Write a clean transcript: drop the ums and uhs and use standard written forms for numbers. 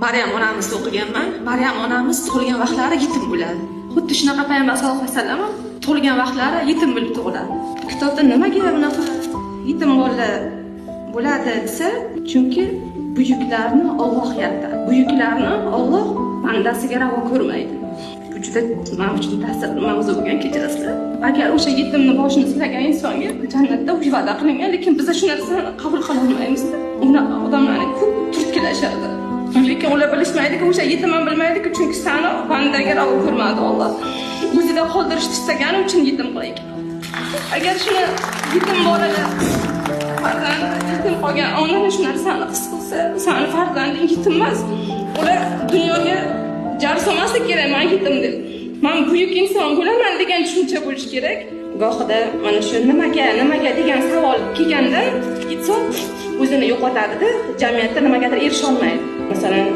Maryam onamizni o'qiganman. Maryam onamiz tug'ilgan vaqtlari yetim bo'ladi. Xuddi shunaqa payg'ambar sollallohu alayhi vasallam ham tug'ilgan vaqtlari yetim bo'lib tug'iladi. Kitobda nimaga bunaqa yetim bolalar bo'ladi desa, chunki buyuklarni Alloh yaratadi. Buyuklarni Alloh bandasiga ravo ko'rmaydi. Bu juda men uchun ta'sirli mavzu bo'lgan, kechirasizlar. Agar o'sha yetimni boshini silagan insonga jannatda uy va'da qilingan, lekin biz shu narsani qabul qila olmaymiz. Unaqa odamlarni ko'p turtkilashadi. Lekin ular bilishmaydiki, o'sha yetim ham bilmaydiki, chunki seni bandaga ravo ko'rmadi Alloh. O'zida qoldirishni istagani uchun yetim qilgan. Agar shuni yetim bolalar farzandi yetim qolgan ona shu narsani his qilsa, seni farzanding yetim emas. Ular dunyoga jar solmaslik kerak, men yetim deb. Men buyuk inson bo'laman degan tushuncha bo'lish kerak. Gohida mana shu nimaga degan savol kelganda inson o'zini yo'qotadi-da, jamiyatda nimagadir erisha olmaydi. Masalan,